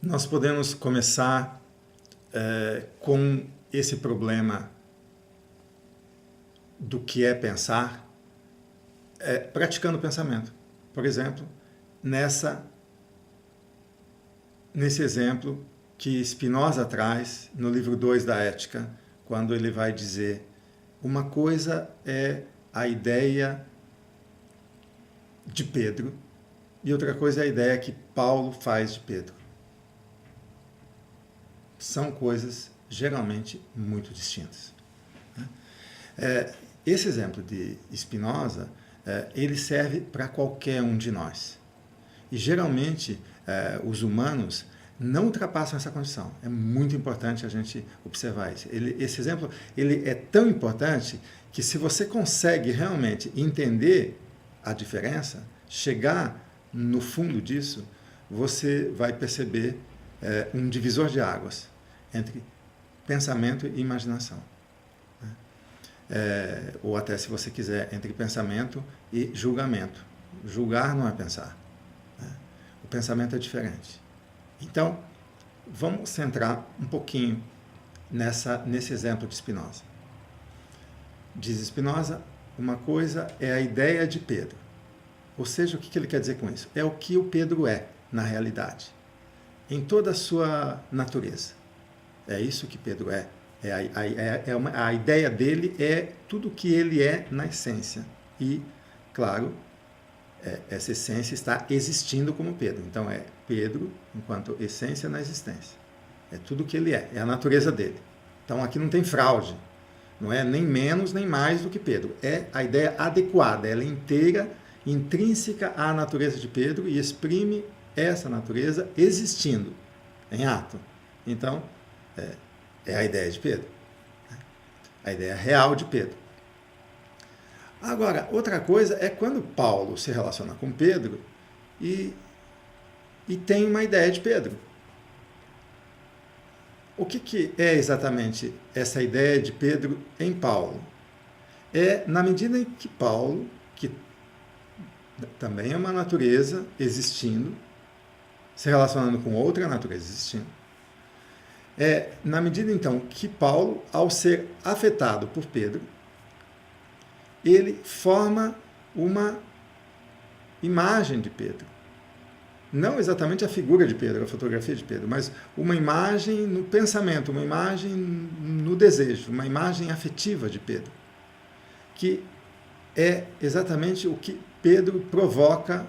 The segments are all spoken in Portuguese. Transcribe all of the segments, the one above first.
Nós podemos começar com esse problema do que é pensar, praticando o pensamento. Por exemplo, nesse exemplo que Spinoza traz no livro 2 da Ética, quando ele vai dizer: uma coisa é a ideia de Pedro e outra coisa é a ideia que Paulo faz de Pedro. São coisas geralmente muito distintas. Esse exemplo de Spinoza, ele serve para qualquer um de nós. E geralmente os humanos não ultrapassam essa condição. É muito importante a gente observar isso. Esse exemplo ele é tão importante que, se você consegue realmente entender a diferença, chegar no fundo disso, você vai perceber um divisor de águas entre pensamento e imaginação. Ou até, se você quiser, entre pensamento e julgamento. Julgar não é pensar. O pensamento é diferente. Então, vamos centrar um pouquinho nesse exemplo de Spinoza. Diz Spinoza, uma coisa é a ideia de Pedro. Ou seja, o que ele quer dizer com isso? É o que o Pedro é, na realidade, em toda a sua natureza. É isso que Pedro é. A ideia dele é tudo o que ele é na essência. E, claro, essa essência está existindo como Pedro. Então, é Pedro enquanto essência na existência. É tudo o que ele é a natureza dele. Então, aqui não tem fraude. Não é nem menos nem mais do que Pedro. É a ideia adequada. Ela é inteira, intrínseca à natureza de Pedro e exprime essa natureza existindo em ato. Então, é a ideia de Pedro. A ideia real de Pedro. Agora, outra coisa é quando Paulo se relaciona com Pedro e tem uma ideia de Pedro. O que é exatamente essa ideia de Pedro em Paulo? É na medida em que Paulo, que também é uma natureza existindo, se relacionando com outra natureza existindo, na medida então que Paulo, ao ser afetado por Pedro, ele forma uma imagem de Pedro. Não exatamente a figura de Pedro, a fotografia de Pedro, mas uma imagem no pensamento, uma imagem no desejo, uma imagem afetiva de Pedro, que é exatamente o que Pedro provoca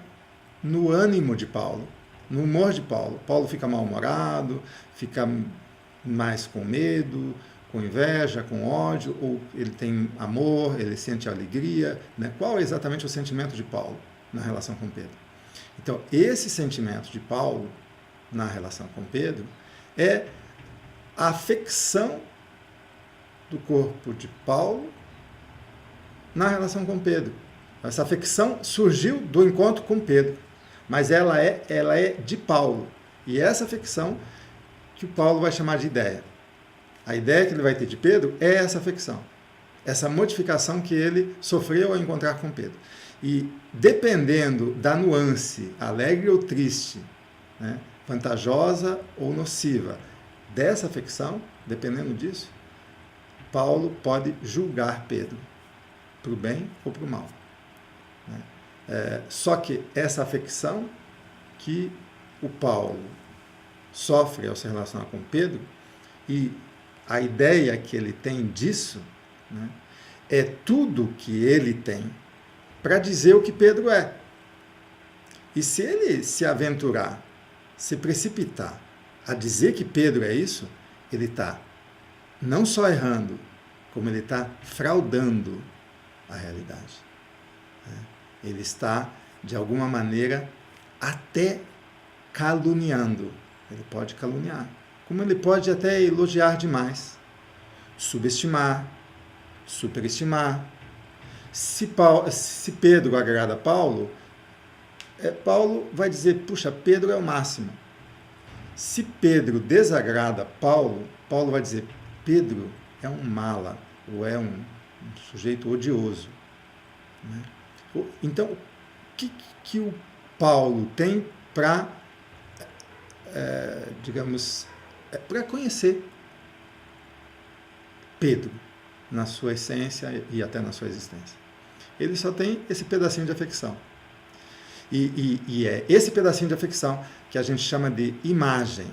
no ânimo de Paulo, no humor de Paulo. Paulo fica mal-humorado, fica mais com medo, com inveja, com ódio, ou ele tem amor, ele sente alegria, né? Qual é exatamente o sentimento de Paulo na relação com Pedro? Então, esse sentimento de Paulo na relação com Pedro é a afecção do corpo de Paulo na relação com Pedro. Essa afecção surgiu do encontro com Pedro, mas ela é de Paulo. E essa afecção que o Paulo vai chamar de ideia. A ideia que ele vai ter de Pedro é essa afecção, essa modificação que ele sofreu ao encontrar com Pedro. E dependendo da nuance, alegre ou triste, né, vantajosa ou nociva, dessa afecção, dependendo disso, Paulo pode julgar Pedro, para o bem ou para o mal. Só que essa afecção que o Paulo sofre ao se relacionar com Pedro, e a ideia que ele tem disso, né, é tudo que ele tem para dizer o que Pedro é. E se ele se aventurar, se precipitar a dizer que Pedro é isso, ele está não só errando, como ele está fraudando a realidade. Ele está, de alguma maneira, até caluniando. Ele pode caluniar. Como ele pode até elogiar demais, subestimar, superestimar. Se Pedro agrada a Paulo, Paulo vai dizer, puxa, Pedro é o máximo. Se Pedro desagrada Paulo, Paulo vai dizer, Pedro é um mala, ou é um sujeito odioso. Então, o que o Paulo tem para digamos, para conhecer Pedro na sua essência e até na sua existência. Ele só tem esse pedacinho de afecção. E é esse pedacinho de afecção que a gente chama de imagem.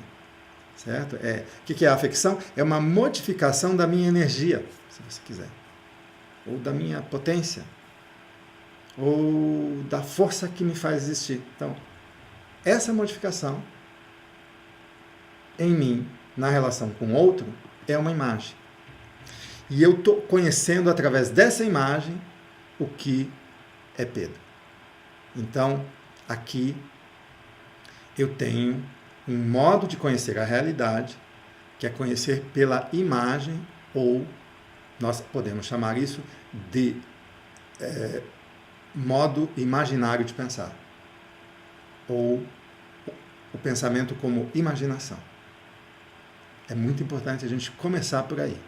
Certo? O que é a afecção? É uma modificação da minha energia, se você quiser. Ou da minha potência. Ou da força que me faz existir. Então, essa modificação em mim, na relação com o outro, é uma imagem. E eu estou conhecendo através dessa imagem o que é Pedro. Então, aqui eu tenho um modo de conhecer a realidade, que é conhecer pela imagem, ou nós podemos chamar isso de modo imaginário de pensar, ou o pensamento como imaginação. É muito importante a gente começar por aí.